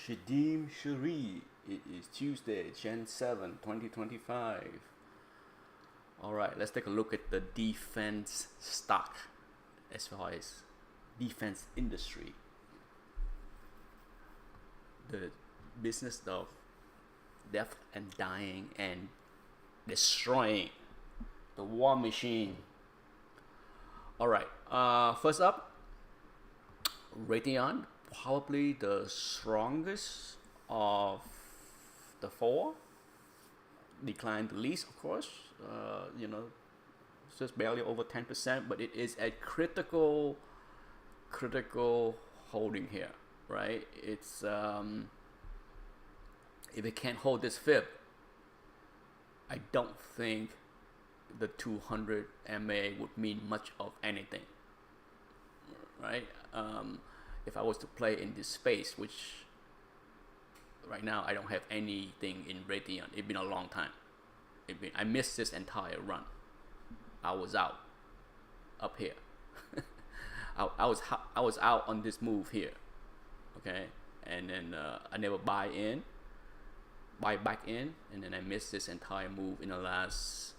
Shadim Shari. It is Tuesday, Jan 7, 2025. All right, let's take a look at the defense stock as far as defense industry. The business of death and dying and destroying the war machine. All right, first up, Raytheon, probably the strongest of the four. Declined the least, of course. It's just barely over 10%, but it is a critical holding here, right? It's if it can't hold this fib, I don't think the 200 MA would mean much of anything, right? If I was to play in this space, which right now I don't have anything in Raytheon. It's been a long time. I missed this entire run. I was out up here. I was out on this move here, okay, and then I never buy back in, and then I missed this entire move in the last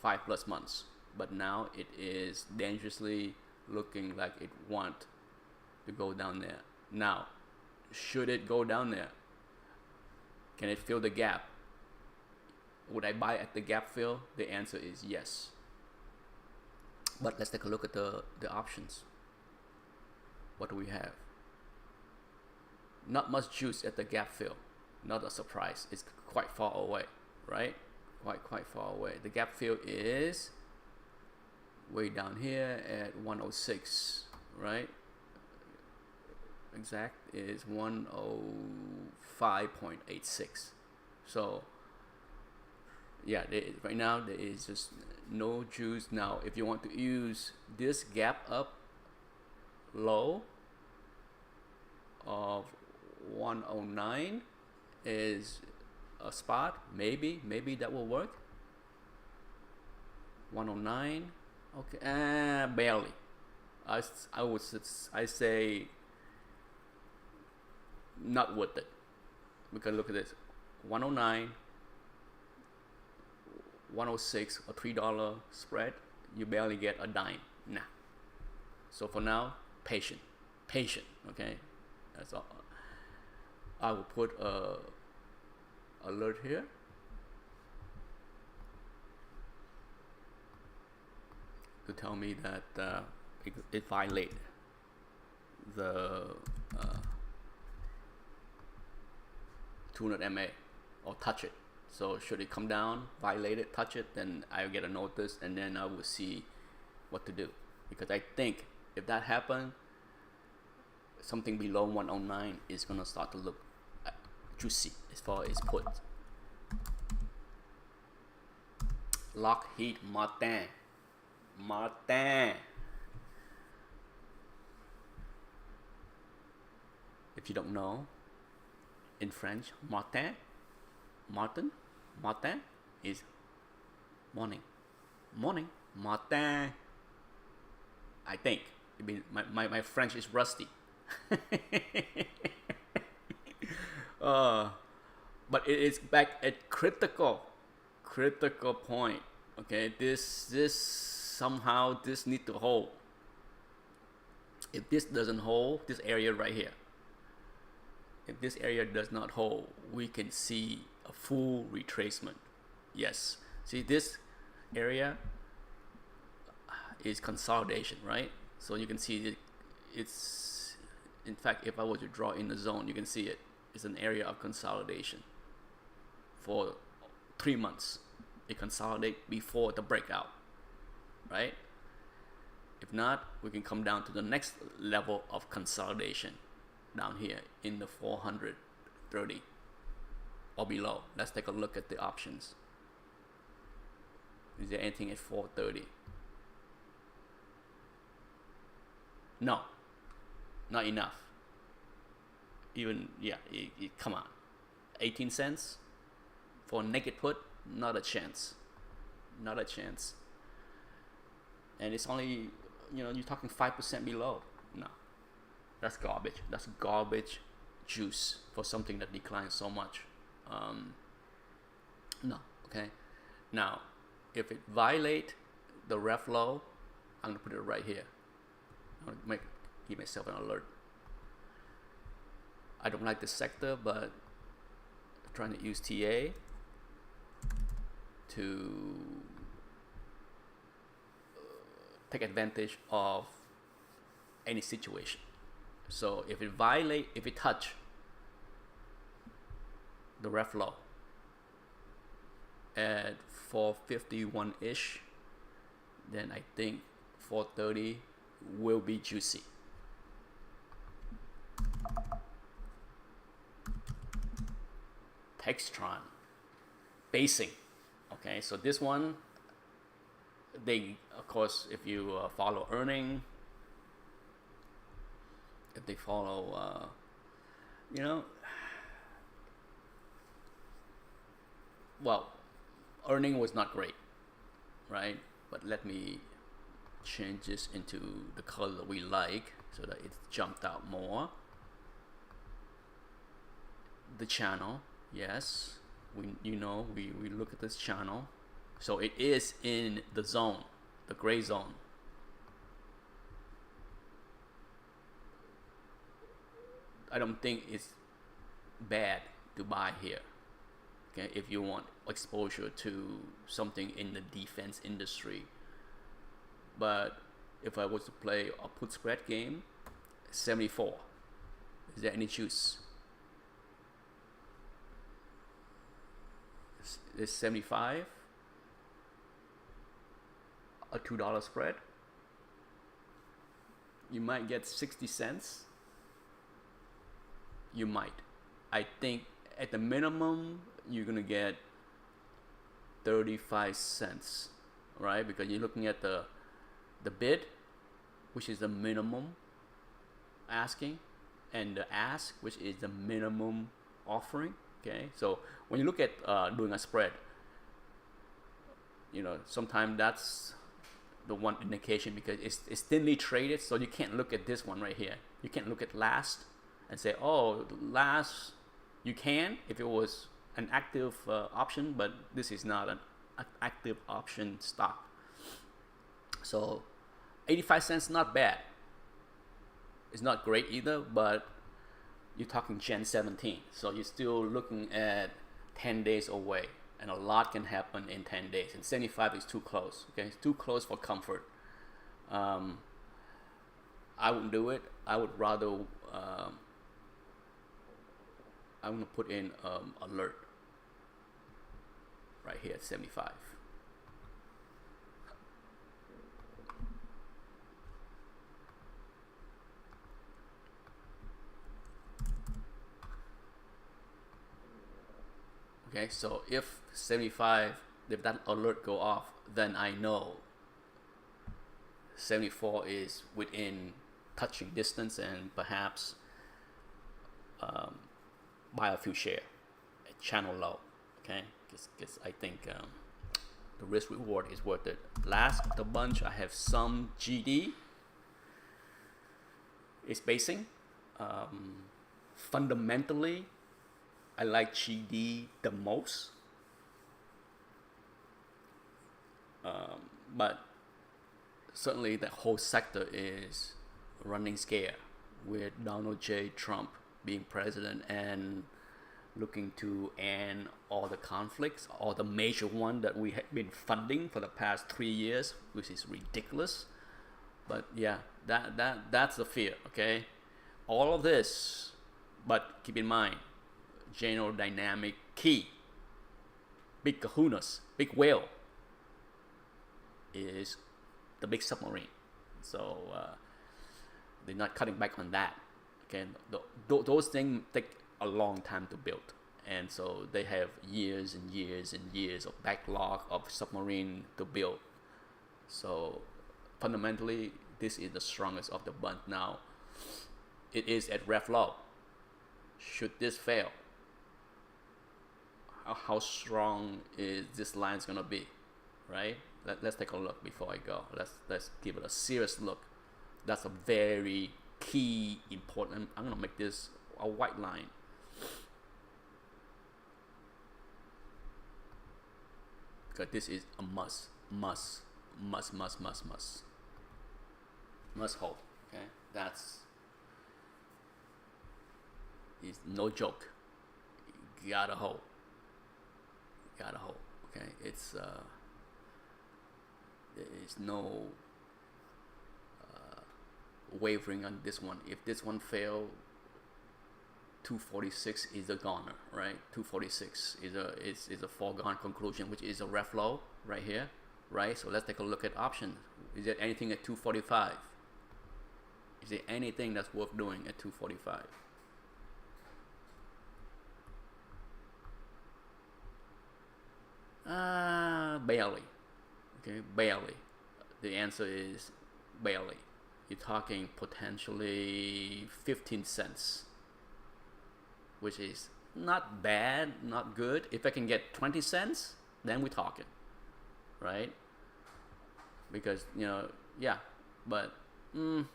5+ months. But now it is dangerously looking like it want to go down there. Now, should it go down there? Can it fill the gap? Would I buy at the gap fill? The answer is yes. But let's take a look at the options. What do we have? Not much juice at the gap fill. Not a surprise. It's quite far away, right? Quite far away. The gap fill is way down here at 106, right? Exact is 105.86. So yeah, right now there is just no juice. Now if you want to use this gap up low of 109 is a spot, maybe that will work. 109, okay, barely. I say not worth it. We can look at this: 109, 106, a $3 spread. You barely get a dime. Nah. So for now, patient. Okay, that's all. I will put a alert here. To tell me that it violated the 200 MA or touch it. So should it come down, violate it, touch it, then I'll get a notice, and then I will see what to do. Because I think if that happens, something below 109 is gonna start to look juicy as far as put. Lockheed Martin. If you don't know, in French, Martin is morning, Martin. I think. I mean, my French is rusty. But it is back at critical point. Okay, this somehow this need to hold. If this doesn't hold, this area right here, if this area does not hold, we can see a full retracement. Yes, see this area is consolidation, right? So you can see it's, in fact, if I were to draw in the zone, you can see it. It's an area of consolidation for 3 months. It consolidate before the breakout, right? If not, we can come down to the next level of consolidation down here in the 430 or below. Let's take a look at the options. Is there anything at 430? No, not enough. Even, yeah, come on. 18 cents for a naked put, not a chance. And it's only, you're talking 5% below. No, that's garbage. juice for something that declines so much. No, okay. Now, if it violate the ref low, I'm gonna put it right here. I'm gonna give myself an alert. I don't like this sector, but I'm trying to use TA to take advantage of any situation. So if it touch the ref low at 451-ish, then I think 430 will be juicy. Textron, basing. Okay, so this one, they, of course, if you follow earning, if they follow, well, earning was not great, right? But let me change this into the color we like so that it jumped out more. The channel, yes, we look at this channel, so it is in the zone, the gray zone. I don't think it's bad to buy here, okay, if you want exposure to something in the defense industry. But if I was to play a put spread game, 74, is there any juice? Is 75 a $2 spread? You might get 60 cents. You might. I think at the minimum you're gonna get 35 cents, right? Because you're looking at the bid, which is the minimum asking, and the ask, which is the minimum offering. Okay, so when you look at doing a spread, sometimes that's the one indication, because it's thinly traded, so you can't look at this one right here. You can't look at last and say, oh, last. You can if it was an active option, but this is not an active option stock. So 85 cents, not bad. It's not great either, but you're talking Gen 17, so you're still looking at 10 days away, and a lot can happen in 10 days, and 75 is too close. Okay, it's too close for comfort. I wouldn't do it. I would rather I'm gonna put in alert right here at 75. Okay, so if 75, if that alert go off, then I know 74 is within touching distance, and perhaps buy a few share at channel low. Okay, because I think the risk reward is worth it. Last of the bunch, I have some GD. It's basing. Fundamentally, I like GD the most, but certainly the whole sector is running scared with Donald J. Trump being president and looking to end all the conflicts, all the major one that we have been funding for the past 3 years, which is ridiculous. But yeah, that's the fear. Okay, all of this, but keep in mind, General Dynamic key, big kahunas, big whale is the big submarine. So they're not cutting back on that. Okay, those things take a long time to build, and so they have years and years and years of backlog of submarine to build. So fundamentally, this is the strongest of the bunch. Now it is at ref low. Should this fail, how strong is this line's gonna be, right? Let's take a look before I go. Let's give it a serious look. That's a very key important. I'm gonna make this a white line. Because this is a must hold. Okay, that's is no joke. You gotta hold. Okay, it's there is no wavering on this one. If this one fail, 246 is a goner, right? 246 is a foregone conclusion, which is a ref low right here, right? So let's take a look at options. Is there anything at 245? Is there anything that's worth doing at 245? Barely. Okay, barely. The answer is barely. You're talking potentially 15 cents, which is not bad, not good. If I can get 20 cents, then we're talking, right? Because, you know, yeah, but it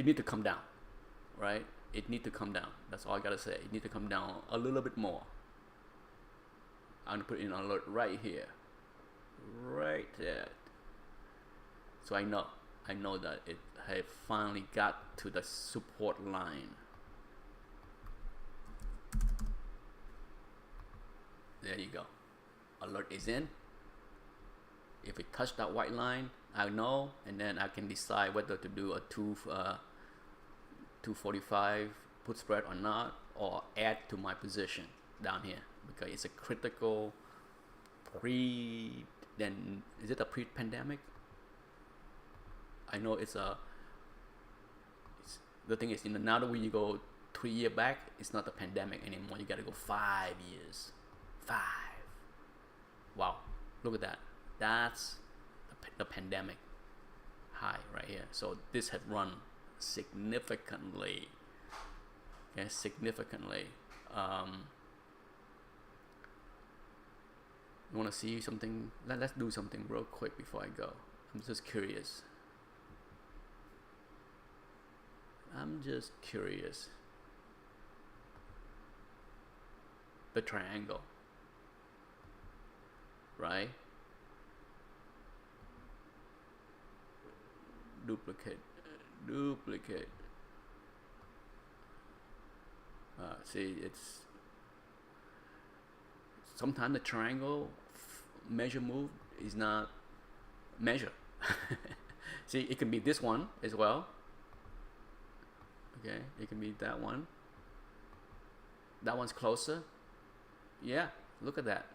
need to come down, right? It need to come down. That's all I gotta say. It need to come down a little bit more. I'm gonna put in an alert right here, right there. So I know that it have finally got to the support line. There you go. Alert is in. If it touched that white line, I know, and then I can decide whether to do a 245 put spread or not, or add to my position down here, because it's a critical then is it a pre-pandemic? I know the thing is, now that when you go 3 years back, it's not the pandemic anymore. You gotta go 5 years. 5. Wow, look at that. That's the pandemic high right here. So this had run significantly. Okay, significantly. You want to see something? Let's do something real quick before I go. I'm just curious. The triangle, right? Duplicate. See, it's sometimes the triangle measure move is not measure. See, it can be this one as well. Okay, it can be that one. That one's closer. Yeah, look at that.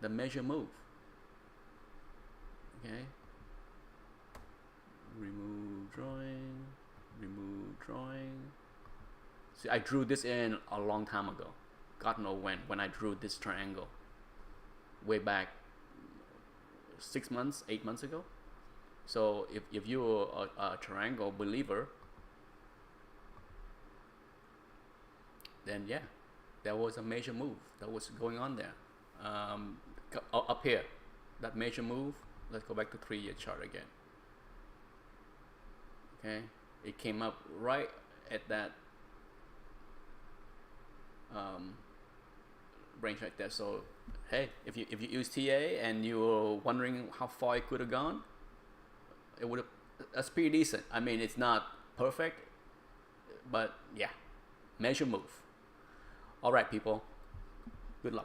The measure move. Okay. Remove drawing. See, I drew this in a long time ago. God knows when I drew this triangle. Way back 6 months, 8 months ago. So if you're a triangle believer, then yeah, there was a major move that was going on there. Up here, that major move, let's go back to 3-year chart again. Okay, it came up right at that range right there. So hey, if you use TA and you were wondering how far it could have gone, it would have. That's pretty decent. I mean, it's not perfect, but yeah, measure move. All right, people.